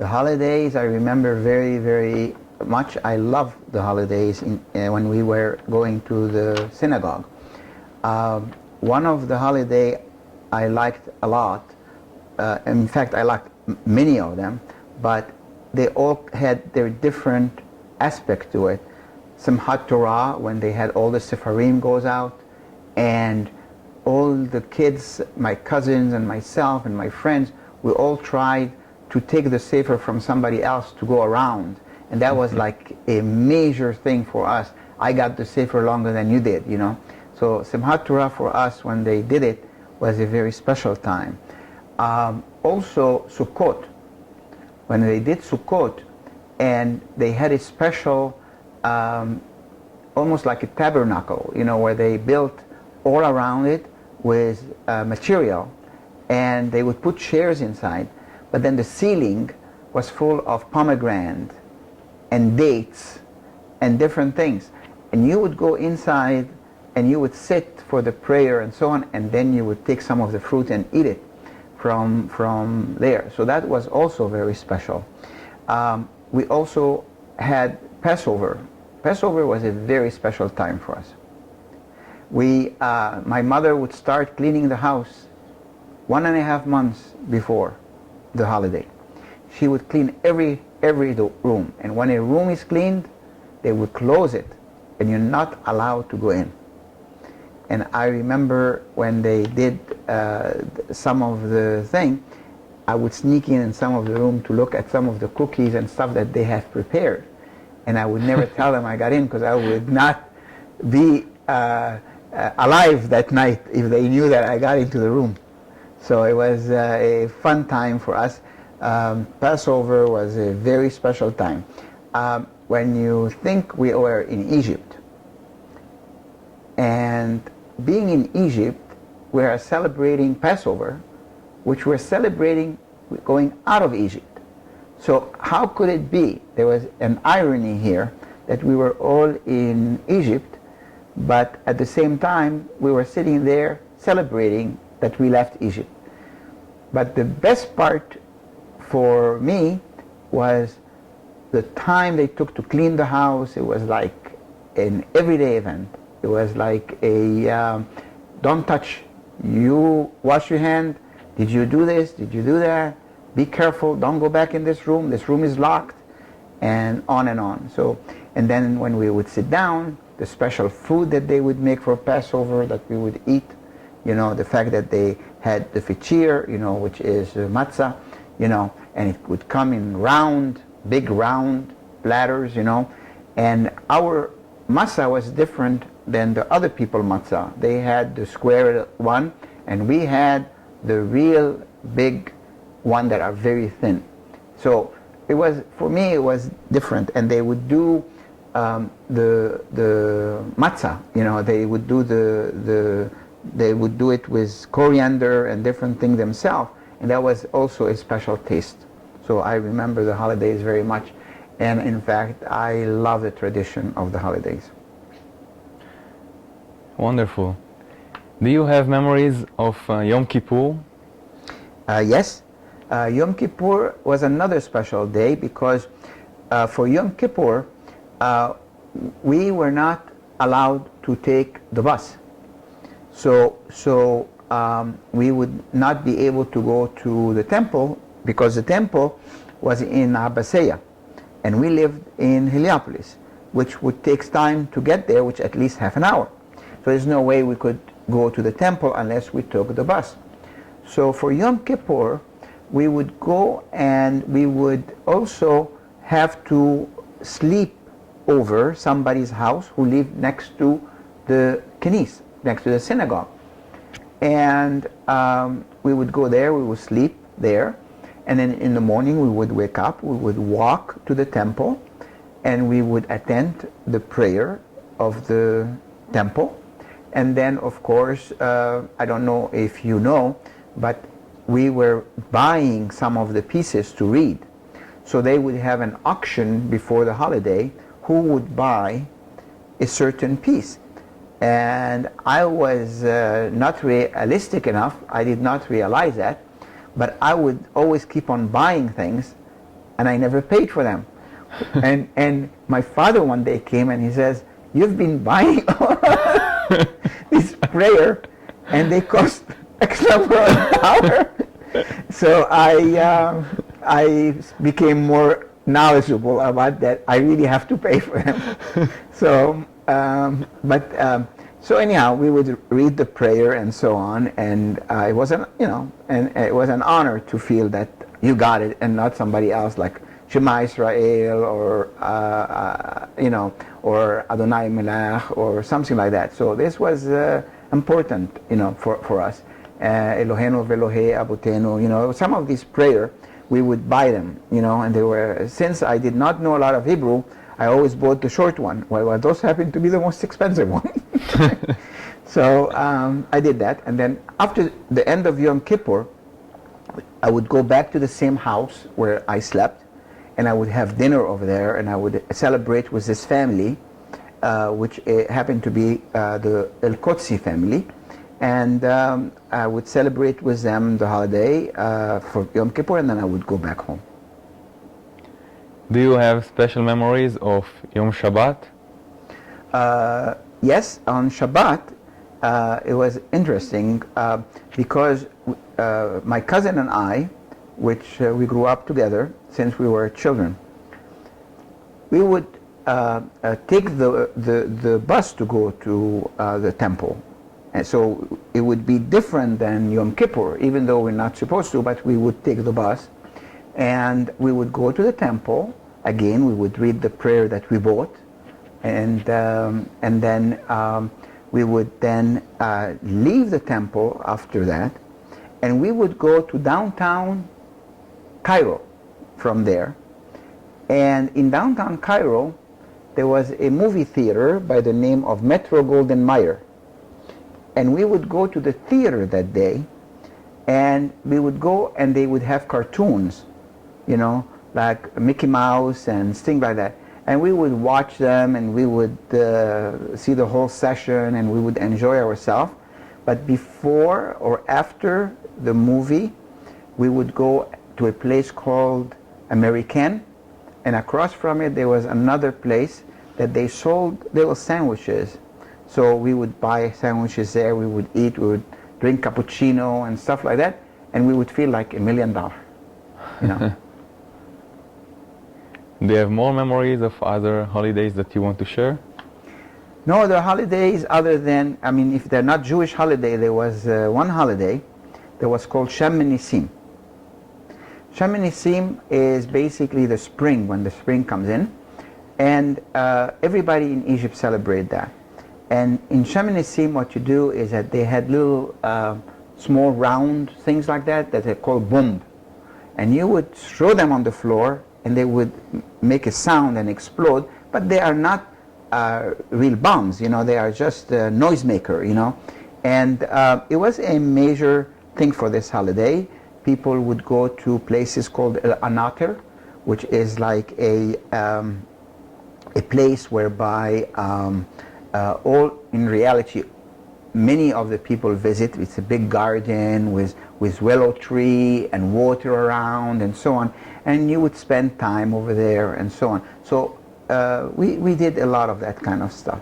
The holidays I remember very, very much. I love the holidays when we were going to the synagogue. One of the holiday I liked a lot, in fact I liked many of them, but they all had their different aspect to it. Simchat Torah, when they had all the Sefarim goes out, and all the kids, my cousins and myself and my friends, we all tried to take the Sefer from somebody else to go around. And that was like a major thing for us. I got the Sefer longer than you did, you know. So Simchat Torah for us, when they did it, was a very special time. Also Sukkot, when they did Sukkot, and they had a special, almost like a tabernacle, you know, where they built all around it with material, and they would put chairs inside, but then the ceiling was full of pomegranate and dates and different things, and you would go inside and you would sit for the prayer and so on, and then you would take some of the fruit and eat it from there. So that was also very special. We also had Passover. Passover was a very special time for us. My mother would start cleaning the house 1.5 months before the holiday. She would clean every room, and when a room is cleaned, they would close it, and you're not allowed to go in. And I remember when they did some of the thing, I would sneak in some of the room to look at some of the cookies and stuff that they have prepared, and I would never tell them I got in, because I would not be alive that night if they knew that I got into the room. So it was a fun time for us. Passover was a very special time. When you think we were in Egypt, and being in Egypt, we are celebrating Passover, which we're celebrating going out of Egypt. So how could it be? There was an irony here that we were all in Egypt, but at the same time we were sitting there celebrating that we left Egypt. But the best part for me was the time they took to clean the house. It was like an everyday event. It was like a don't touch, you wash your hand, did you do this, did you do that, be careful, don't go back in this room is locked, and on and on. So, and then when we would sit down, the special food that they would make for Passover that we would eat, you know, the fact that they had the fichir, you know, which is matzah, you know, and it would come in round, big round platters, you know, and our matzah was different than the other people matzah. They had the square one, and we had the real big one that are very thin. So it was, for me, it was different. And they would do the matzah, you know, they would do they would do it with coriander and different things themselves, and that was also a special taste. So I remember the holidays very much, and in fact I love the tradition of the holidays. Wonderful. Do you have memories of Yom Kippur? Yes. Yom Kippur was another special day, because for Yom Kippur we were not allowed to take the bus. So we would not be able to go to the temple, because the temple was in Abbasiyah, and we lived in Heliopolis, which would take time to get there, which at least half an hour. So there's no way we could go to the temple unless we took the bus. So for Yom Kippur, we would go, and we would also have to sleep over somebody's house who lived next to the knis, next to the synagogue. And we would go there, we would sleep there, and then in the morning we would wake up, we would walk to the temple, and we would attend the prayer of the temple. And then, of course, I don't know if you know, but we were buying some of the pieces to read. So they would have an auction before the holiday, who would buy a certain piece. And I was not realistic enough, I did not realize that, but I would always keep on buying things and I never paid for them. And my father one day came and he says, "You've been buying this prayer, and they cost X number of dollars." So I became more knowledgeable about that. I really have to pay for them. So, so anyhow, we would read the prayer and so on, and it was it was an honor to feel that you got it and not somebody else, like Shema Israel or or Adonai Melech or something like that. So this was important, for us. Eloheinu ve'Elohei Abotenu, some of these prayer we would buy them, and they were, since I did not know a lot of Hebrew, I always bought the short one. Well, those happened to be the most expensive one. So I did that, and then after the end of Yom Kippur, I would go back to the same house where I slept, and I would have dinner over there, and I would celebrate with this family, which happened to be the El Qudsi family, and I would celebrate with them the holiday for Yom Kippur, and then I would go back home. Do you have special memories of Yom Shabbat? Yes, on Shabbat, it was interesting because my cousin and I, which we grew up together since we were children, we would take the bus to go to the temple. And so it would be different than Yom Kippur, even though we're not supposed to, but we would take the bus and we would go to the temple. Again, we would read the prayer that we bought, and then we would then leave the temple after that, and we would go to downtown Cairo from there. And in downtown Cairo, there was a movie theater by the name of Metro Golden Mayer. And we would go to the theater that day, and we would go and they would have cartoons, like Mickey Mouse and things like that. And we would watch them, and we would see the whole session, and we would enjoy ourselves. But before or after the movie, we would go to a place called American, and across from it there was another place that they sold little sandwiches. So we would buy sandwiches there, we would eat, we would drink cappuccino and stuff like that, and we would feel like $1 million. Do you have more memories of other holidays that you want to share? No other holidays other than, if they're not Jewish holiday, there was one holiday that was called Shem Nisim. Shem Nisim is basically the spring, when the spring comes in, and everybody in Egypt celebrate that. And in Shem Nisim, what you do is that they had little small round things like that are called bomb, and you would throw them on the floor, and they would make a sound and explode, but they are not real bombs, they are just a noisemaker, And it was a major thing for this holiday. People would go to places called El Anater, which is like a place whereby in reality, many of the people visit. It's a big garden with willow tree and water around and so on, and you would spend time over there and so on. So we did a lot of that kind of stuff.